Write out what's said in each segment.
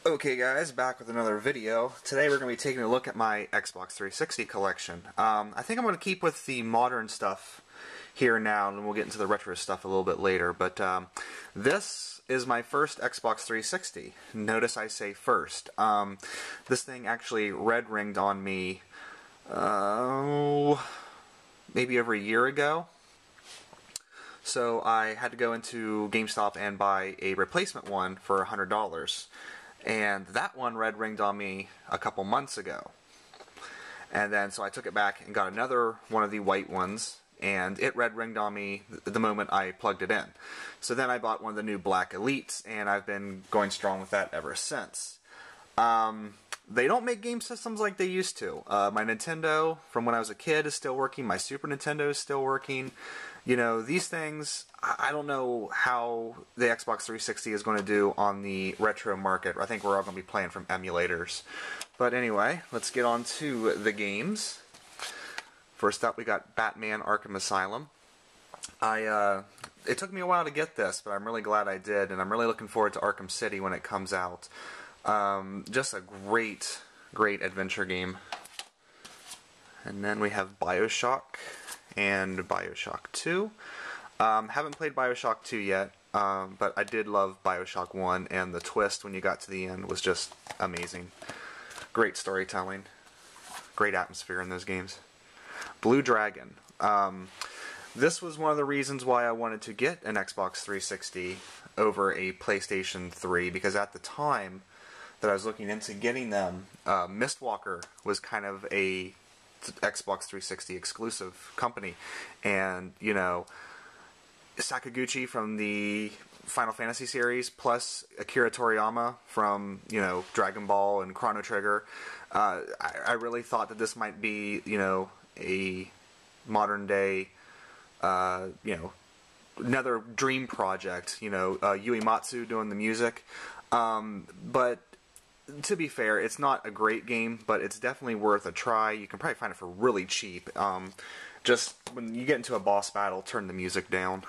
Okay guys, back with another video. Today we're going to be taking a look at my Xbox 360 collection. I think I'm going to keep with the modern stuff here now, and we'll get into the retro stuff a little bit later, but this is my first Xbox 360. Notice I say first. This thing actually red ringed on me maybe over a year ago. So I had to go into GameStop and buy a replacement one for $100. And that one red ringed on me a couple months ago. And then so I took it back and got another one of the white ones, and it red ringed on me the moment I plugged it in. So then I bought one of the new black Elites, and I've been going strong with that ever since. They don't make game systems like they used to. My Nintendo from when I was a kid is still working. My Super Nintendo is still working. You know, these things, I don't know how the Xbox 360 is going to do on the retro market. I think we're all going to be playing from emulators. But anyway, let's get on to the games. First up, we got Batman Arkham Asylum. It took me a while to get this, but I'm really glad I did, and I'm really looking forward to Arkham City when it comes out. Just a great adventure game. And then we have BioShock and BioShock 2. Haven't played BioShock 2 yet, but I did love BioShock 1, and the twist when you got to the end was just amazing. Great storytelling, great atmosphere in those games. Blue Dragon. This was one of the reasons why I wanted to get an Xbox 360 over a PlayStation 3, because at the time that I was looking into getting them, Mistwalker was kind of a Xbox 360 exclusive company, and you know, Sakaguchi from the Final Fantasy series plus Akira Toriyama from, you know, Dragon Ball and Chrono Trigger. I really thought that this might be, you know, a modern day, you know, another dream project, you know, Uematsu doing the music, but to be fair, it's not a great game, but it's definitely worth a try. You can probably find it for really cheap. Just when you get into a boss battle, turn the music down.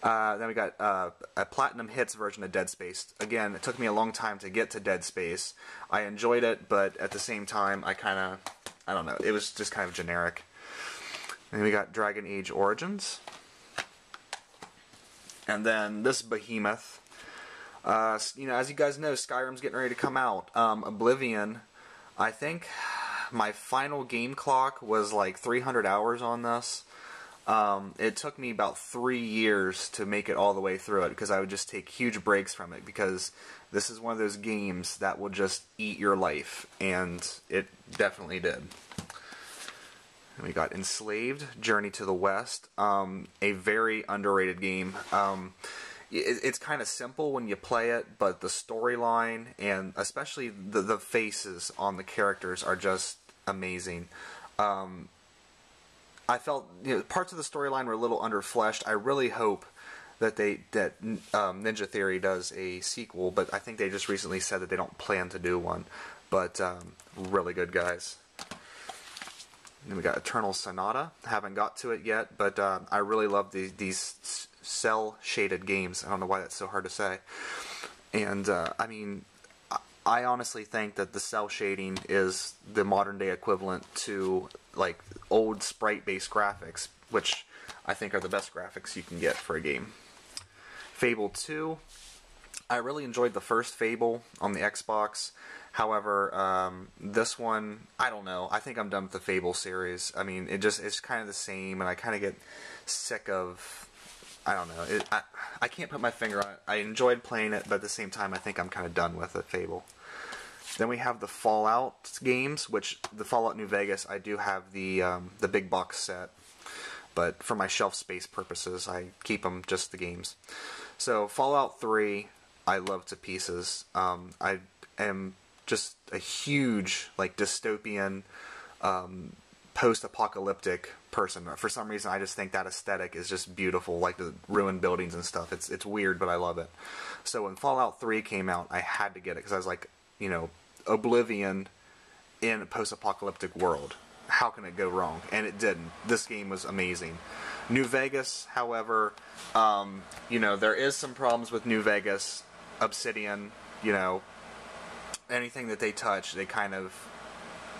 Then we got a Platinum Hits version of Dead Space. Again, it took me a long time to get to Dead Space. I enjoyed it, but at the same time, I don't know, it was just kind of generic. And we got Dragon Age Origins. And then this behemoth. You know, as you guys know, Skyrim's getting ready to come out. Oblivion, I think my final game clock was like 300 hours on this. It took me about 3 years to make it all the way through it, because I would just take huge breaks from it, because this is one of those games that will just eat your life, and it definitely did. And we got Enslaved, Journey to the West, a very underrated game. It's kind of simple when you play it, but the storyline and especially the faces on the characters are just amazing. I felt, you know, parts of the storyline were a little underfleshed. I really hope that Ninja Theory does a sequel, but I think they just recently said that they don't plan to do one. But really good, guys. And then we got Eternal Sonata. Haven't got to it yet, but I really love these cell-shaded games. I don't know why that's so hard to say. And, I mean, I honestly think that the cell shading is the modern-day equivalent to, like, old sprite-based graphics, which I think are the best graphics you can get for a game. Fable 2. I really enjoyed the first Fable on the Xbox. However, this one, I don't know. I think I'm done with the Fable series. I mean, it's kind of the same, and I kind of get sick of, I don't know. I can't put my finger on it. I enjoyed playing it, but at the same time, I think I'm kind of done with it, Fable. Then we have the Fallout games, which the Fallout New Vegas, I do have the big box set, but for my shelf space purposes, I keep them just the games. So Fallout 3, I love to pieces. I am just a huge, like, dystopian, post-apocalyptic person. For some reason, I just think that aesthetic is just beautiful, like the ruined buildings and stuff. It's weird, but I love it. So when Fallout 3 came out, I had to get it, because I was like, you know, Oblivion in a post-apocalyptic world. How can it go wrong? And it didn't. This game was amazing. New Vegas, however, you know, there is some problems with New Vegas. Obsidian, you know, anything that they touch, they kind of...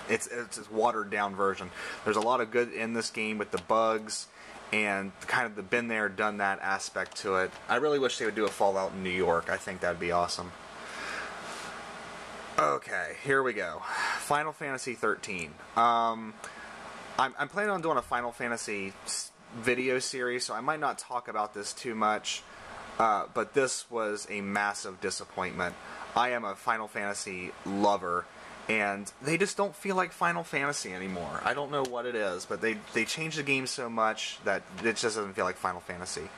It's a watered down version. There's a lot of good in this game with the bugs and kind of the been there, done that aspect to it. I really wish they would do a Fallout in New York. I think that'd be awesome. Okay, here we go. Final Fantasy 13. I'm planning on doing a Final Fantasy video series, so I might not talk about this too much, but this was a massive disappointment. I am a Final Fantasy lover, and they just don't feel like Final Fantasy anymore. I don't know what it is, but they changed the game so much that it just doesn't feel like Final Fantasy.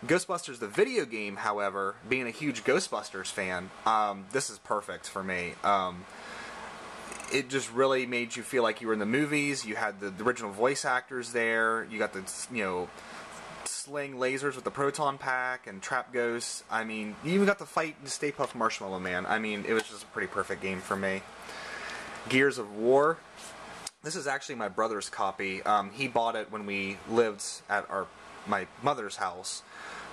Ghostbusters, the video game, however, being a huge Ghostbusters fan, this is perfect for me. It just really made you feel like you were in the movies. You had the original voice actors there. You got the, you know, sling lasers with the proton pack and trap ghosts. I mean, you even got to fight Stay Puft Marshmallow Man. I mean, it was just a pretty perfect game for me. Gears of War. This is actually my brother's copy. He bought it when we lived at my mother's house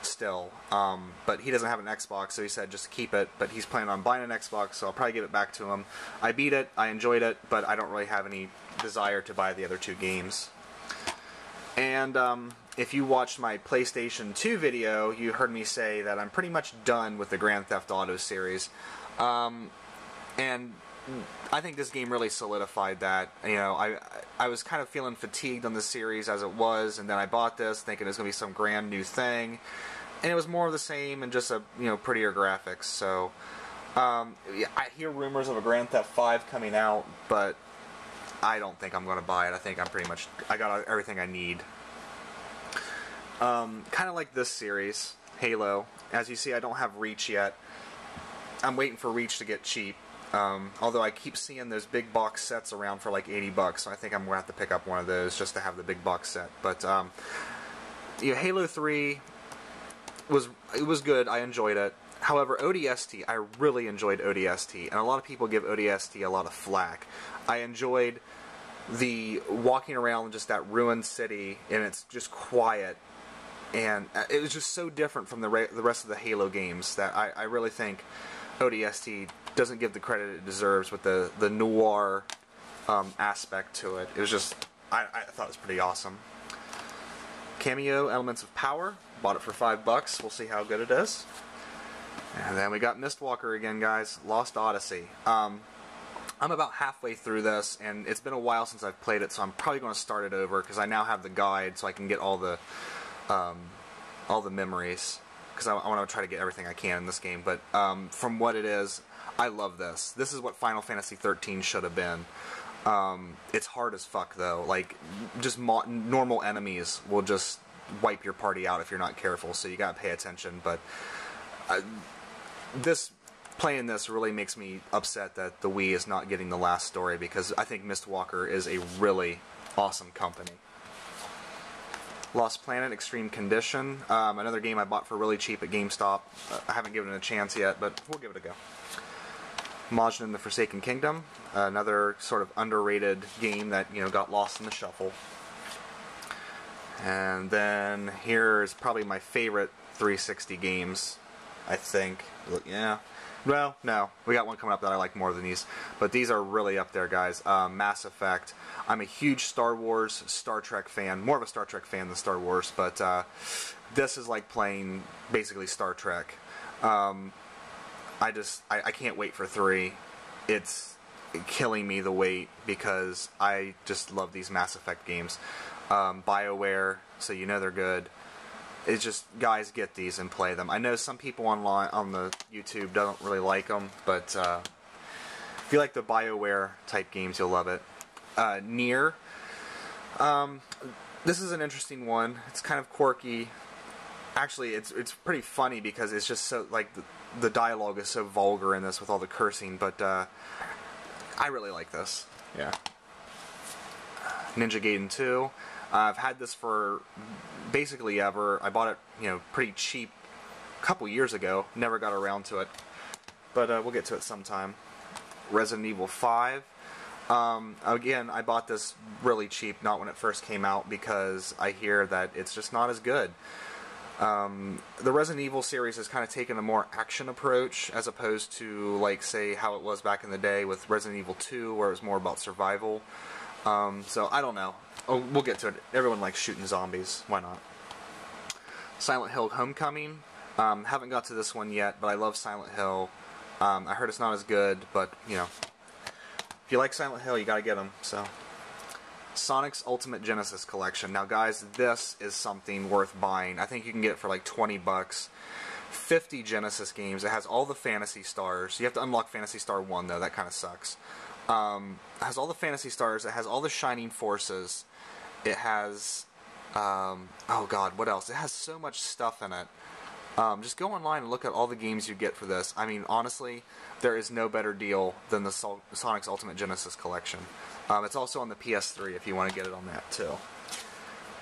still, but he doesn't have an Xbox, so he said just keep it, but he's planning on buying an Xbox, so I'll probably give it back to him. I beat it, I enjoyed it, but I don't really have any desire to buy the other two games. And if you watched my PlayStation 2 video, you heard me say that I'm pretty much done with the Grand Theft Auto series, and I think this game really solidified that. You know, I was kind of feeling fatigued on the series as it was, and then I bought this thinking it was going to be some grand new thing, and it was more of the same and just a, you know, prettier graphics. So yeah, I hear rumors of a Grand Theft 5 coming out, but I don't think I'm going to buy it. I think I got everything I need. Kind of like this series, Halo. As you see, I don't have Reach yet. I'm waiting for Reach to get cheap. Although I keep seeing those big box sets around for like $80, so I think I'm going to have to pick up one of those just to have the big box set. But yeah, Halo 3 was good. I enjoyed it. However, ODST, I really enjoyed ODST, and a lot of people give ODST a lot of flack. I enjoyed the walking around just that ruined city, and it's just quiet, and it was just so different from the rest of the Halo games that I really think ODST doesn't give the credit it deserves with the noir aspect to it. It was just, I thought it was pretty awesome. Cameo, Elements of Power. Bought it for $5. We'll see how good it is. And then we got Mistwalker again, guys. Lost Odyssey. I'm about halfway through this, and it's been a while since I've played it, so I'm probably going to start it over because I now have the guide, so I can get all the memories. Because I want to try to get everything I can in this game. But from what it is, I love this. This is what Final Fantasy 13 should have been. It's hard as fuck, though. Like, just normal enemies will just wipe your party out if you're not careful, so you gotta pay attention. But playing this really makes me upset that the Wii is not getting the last story, because I think Mistwalker is a really awesome company. Lost Planet Extreme Condition, another game I bought for really cheap at GameStop. I haven't given it a chance yet, but we'll give it a go. Majin and the Forsaken Kingdom, another sort of underrated game that, you know, got lost in the shuffle. And then here's probably my favorite 360 games, I think. Yeah. Well, no. We got one coming up that I like more than these. But these are really up there, guys. Mass Effect. I'm a huge Star Wars, Star Trek fan. More of a Star Trek fan than Star Wars. But this is like playing, basically, Star Trek. I can't wait for 3. It's killing me, the wait, because I just love these Mass Effect games. BioWare, so you know they're good. It's just, guys, get these and play them. I know some people online on the YouTube don't really like them, but if you like the BioWare type games, you'll love it. Nier. This is an interesting one. It's kind of quirky. Actually, it's pretty funny because it's just so, like, the dialogue is so vulgar in this with all the cursing, but I really like this. Yeah. Ninja Gaiden 2. I've had this for basically ever. I bought it, you know, pretty cheap a couple years ago. Never got around to it, but we'll get to it sometime. Resident Evil 5. Again, I bought this really cheap, not when it first came out, because I hear that it's just not as good. The Resident Evil series has kind of taken a more action approach as opposed to, like, say, how it was back in the day with Resident Evil 2, where it was more about survival. So, I don't know. Oh, we'll get to it. Everyone likes shooting zombies. Why not? Silent Hill Homecoming. Haven't got to this one yet, but I love Silent Hill. I heard it's not as good, but, you know, if you like Silent Hill, you gotta get them, so. Sonic's Ultimate Genesis Collection. Now, guys, this is something worth buying. I think you can get it for like 20 bucks. 50 Genesis games. It has all the Phantasy Stars. You have to unlock Phantasy Star 1, though. That kind of sucks. It has all the Phantasy Stars. It has all the Shining Forces. It has... oh, God, what else? It has so much stuff in it. Just go online and look at all the games you get for this. I mean, honestly, there is no better deal than the Sonic's Ultimate Genesis Collection. It's also on the PS3 if you want to get it on that too.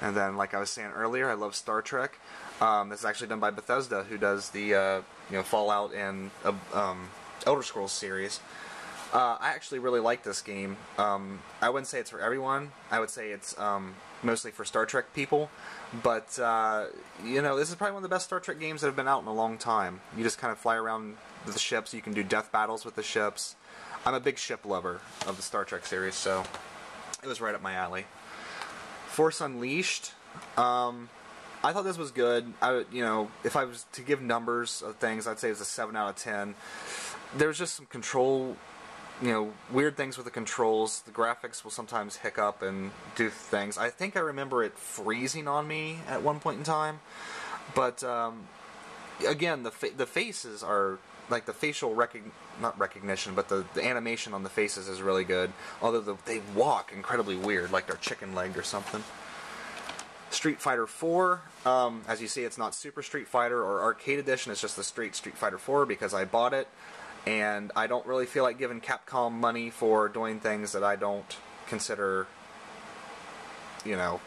And then, like I was saying earlier, I love Star Trek. This is actually done by Bethesda, who does the you know, Fallout and Elder Scrolls series. I actually really like this game. I wouldn't say it's for everyone. I would say it's mostly for Star Trek people. But, you know, this is probably one of the best Star Trek games that have been out in a long time. You just kind of fly around with the ships. You can do death battles with the ships. I'm a big ship lover of the Star Trek series, so it was right up my alley. Force Unleashed. I thought this was good. You know, if I was to give numbers of things, I'd say it was a 7 out of 10. There was just some control, you know, weird things with the controls. The graphics will sometimes hiccup and do things. I think I remember it freezing on me at one point in time. But, again, the faces are... like the facial not recognition, but the animation on the faces is really good. Although they walk incredibly weird, like they're chicken-legged or something. Street Fighter 4. As you see, it's not Super Street Fighter or Arcade Edition. It's just the straight Street Fighter 4 because I bought it. And I don't really feel like giving Capcom money for doing things that I don't consider, you know,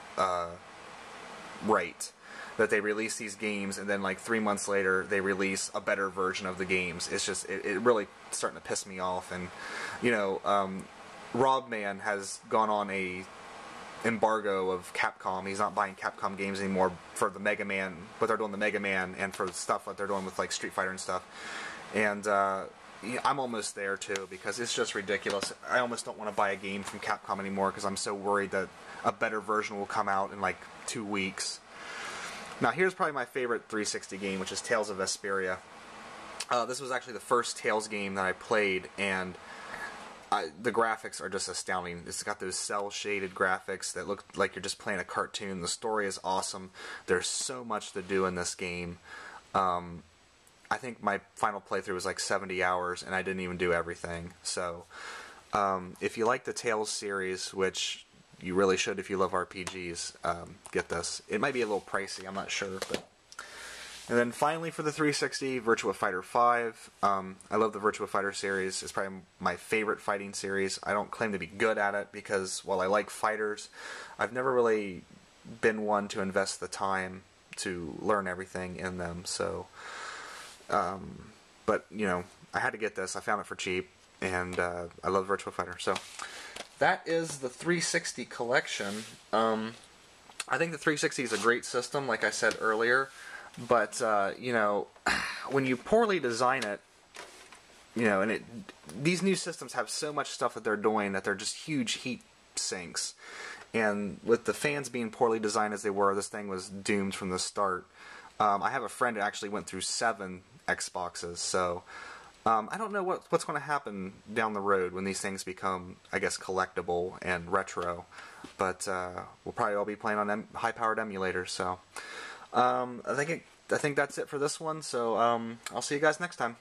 right. That they release these games and then like 3 months later they release a better version of the games. It's just, it really starting to piss me off. And, you know, Robman has gone on a embargo of Capcom. He's not buying Capcom games anymore for the Mega Man, what they're doing the Mega Man, and for the stuff that they're doing with like Street Fighter and stuff. And yeah, I'm almost there too, because it's just ridiculous. I almost don't want to buy a game from Capcom anymore because I'm so worried that a better version will come out in like 2 weeks. Now, here's probably my favorite 360 game, which is Tales of Vesperia. This was actually the first Tales game that I played, and the graphics are just astounding. It's got those cel-shaded graphics that look like you're just playing a cartoon. The story is awesome. There's so much to do in this game. I think my final playthrough was like 70 hours, and I didn't even do everything. So, if you like the Tales series, which... you really should if you love RPGs, get this. It might be a little pricey, I'm not sure. But... and then finally for the 360, Virtua Fighter 5. I love the Virtua Fighter series. It's probably my favorite fighting series. I don't claim to be good at it because while I like fighters, I've never really been one to invest the time to learn everything in them. So, but, you know, I had to get this. I found it for cheap, and I love Virtua Fighter, so... that is the 360 collection. I think the 360 is a great system, like I said earlier, but, you know, when you poorly design it, you know, and these new systems have so much stuff that they're doing that they're just huge heat sinks. And with the fans being poorly designed as they were, this thing was doomed from the start. I have a friend who actually went through 7 Xboxes, so... I don't know what's going to happen down the road when these things become, I guess, collectible and retro. But we'll probably all be playing on high-powered emulators. So I think that's it for this one. So I'll see you guys next time.